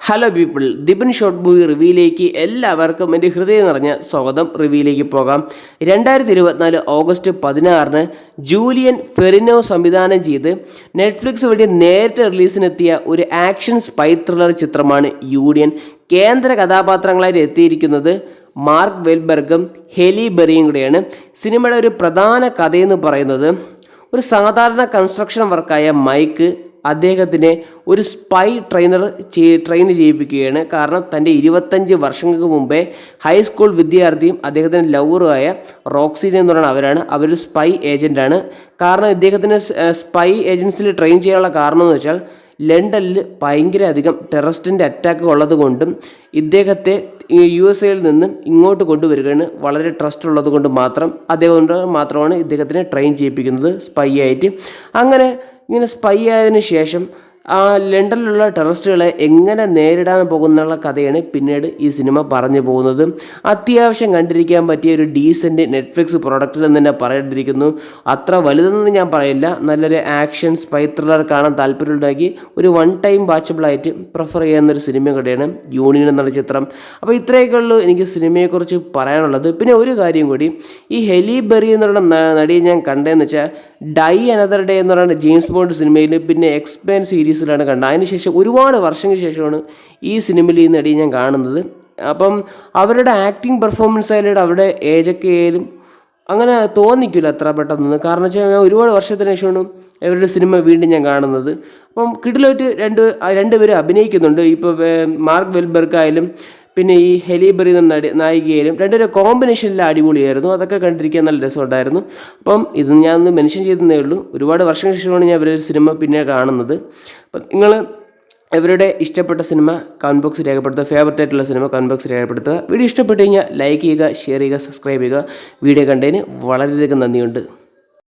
Hello people, Dibin short movie റിവ്യൂയിലേക്ക് എല്ലാവർക്കും എൻ്റെ ഹൃദയം നിറഞ്ഞ സ്വാഗതം. റിവ്യൂയിലേക്ക് പോകാം. 2024 ഓഗസ്റ്റ് 16 ജൂലിയൻ ഫെറിനോ സംവിധാനം ചെയ്ത് നെറ്റ്ഫ്ലിക്സ് വഴി നേരത്തെ റിലീസിനെത്തിയ ഒരു ആക്ഷൻ സ്പൈ ത്രില്ലർ ചിത്രമാണ് യൂണിയൻ. കേന്ദ്ര കഥാപാത്രങ്ങളായിട്ട് എത്തിയിരിക്കുന്നത് മാർക്ക് വെൽബർഗും ഹെലി ബെറിയും കൂടെയാണ്. സിനിമയുടെ ഒരു പ്രധാന കഥയെന്ന് പറയുന്നത് ഒരു സാധാരണ കൺസ്ട്രക്ഷൻ വർക്കായ മൈക്ക് അദ്ദേഹത്തിനെ ഒരു സ്പൈ ട്രെയിൻ ചെയ്യിപ്പിക്കുകയാണ്. കാരണം തൻ്റെ 25 വർഷങ്ങൾക്ക് മുമ്പേ ഹൈസ്കൂൾ വിദ്യാർത്ഥിയും അദ്ദേഹത്തിൻ്റെ ലവറുമായ റോക്സിനെ എന്ന് പറയുന്ന അവരൊരു സ്പൈ ഏജൻറ്റാണ്. കാരണം ഇദ്ദേഹത്തിന് സ്പൈ ഏജൻസിൽ ട്രെയിൻ ചെയ്യാനുള്ള കാരണം എന്ന് വെച്ചാൽ ലണ്ടനിൽ ഭയങ്കര അധികം ടെററിസ്റ്റിൻ്റെ അറ്റാക്ക് ഉള്ളത് കൊണ്ടും ഇദ്ദേഹത്തെ USA-യിൽ നിന്നും ഇങ്ങോട്ട് കൊണ്ടുവരികയാണ്. വളരെ ട്രസ്റ്റ് ഉള്ളത് കൊണ്ട് മാത്രമാണ് ഇദ്ദേഹത്തിനെ ട്രെയിൻ ചെയ്യിപ്പിക്കുന്നത് സ്പൈ ആയിട്ട്. അങ്ങനെ ഇങ്ങനെ സ്പൈ ആയതിനു ശേഷം ആ ലണ്ടനിലുള്ള ടെററിസ്റ്റുകളെ എങ്ങനെ നേരിടാൻ പോകുന്നുള്ള കഥയാണ് പിന്നീട് ഈ സിനിമ പറഞ്ഞു പോകുന്നത്. അത്യാവശ്യം കണ്ടിരിക്കാൻ പറ്റിയ ഒരു ഡീസൻറ്റ് നെറ്റ്ഫ്ലിക്സ് പ്രൊഡക്റ്റിൽ എന്ന് തന്നെ പറയേണ്ടിയിരിക്കുന്നു. അത്ര വലുതെന്ന് ഞാൻ പറയില്ല. നല്ലൊരു ആക്ഷൻ സ്പൈ ത്രില്ലർ കാണാൻ താല്പര്യമുണ്ടാക്കി ഒരു വൺ ടൈം വാച്ചബിളായിട്ട് പ്രിഫർ ചെയ്യുന്നൊരു സിനിമ കൂടെയാണ് യൂണിയൻ എന്നുള്ള ചിത്രം. അപ്പോൾ ഇത്രയൊക്കെ ഉള്ളൂ എനിക്ക് സിനിമയെക്കുറിച്ച് പറയാനുള്ളത്. പിന്നെ ഒരു കാര്യം കൂടി, ഈ ഹെലി ബെറി എന്നുള്ള നടിയെ ഞാൻ കണ്ടതെന്ന് വെച്ചാൽ ഡൈ അനദർ ഡേ എന്ന് പറയുന്ന ജെയിംസ് ബോണ്ട് സിനിമയിൽ, പിന്നെ എക്സ്പാൻ സീരീസിലാണ് കണ്ടത്. അതിനുശേഷം ഒരുപാട് വർഷങ്ങൾക്ക് ശേഷമാണ് ഈ സിനിമയിൽ ഈ നടിയെ ഞാൻ കാണുന്നത്. അപ്പം അവരുടെ ആക്ടിങ് പെർഫോമൻസ് ആയാലും അവരുടെ ഏജൊക്കെ ആയാലും അങ്ങനെ തോന്നിക്കില്ല അത്ര പെട്ടെന്ന്. കാരണം വെച്ചാൽ ഞാൻ ഒരുപാട് വർഷത്തിന് ശേഷമാണ് ഇവരുടെ സിനിമ വീണ്ടും ഞാൻ കാണുന്നത്. അപ്പം കിടിലായിട്ട് രണ്ടുപേരും അഭിനയിക്കുന്നുണ്ട്. ഇപ്പോൾ മാർക്ക് വെൽബർഗായാലും പിന്നെ ഈ ഹെലി ബെറി എന്ന നായികയിലും രണ്ടുപേരും കോമ്പിനേഷനിൽ അടിപൊളിയായിരുന്നു. അതൊക്കെ കണ്ടിരിക്കാൻ നല്ല രസമുണ്ടായിരുന്നു. അപ്പം ഇത് ഞാനൊന്ന് മെൻഷൻ ചെയ്തതേ ഉള്ളൂ. ഒരുപാട് വർഷങ്ങൾക്ക് ശേഷമാണ് ഞാൻ ഇവരുടെ സിനിമ പിന്നെ കാണുന്നത്. അപ്പം നിങ്ങൾ ഇവരുടെ ഇഷ്ടപ്പെട്ട സിനിമ കമൻറ്റ് ബോക്സിൽ രേഖപ്പെടുത്തുക. ഫേവറേറ്റ് ആയിട്ടുള്ള സിനിമ കമൻറ്റ് ബോക്സിൽ രേഖപ്പെടുത്തുക. വീഡിയോ ഇഷ്ടപ്പെട്ട് കഴിഞ്ഞാൽ ലൈക്ക് ചെയ്യുക, ഷെയർ ചെയ്യുക, സബ്സ്ക്രൈബ് ചെയ്യുക. വീഡിയോ കണ്ടതിന് വളരെയധികം നന്ദിയുണ്ട്.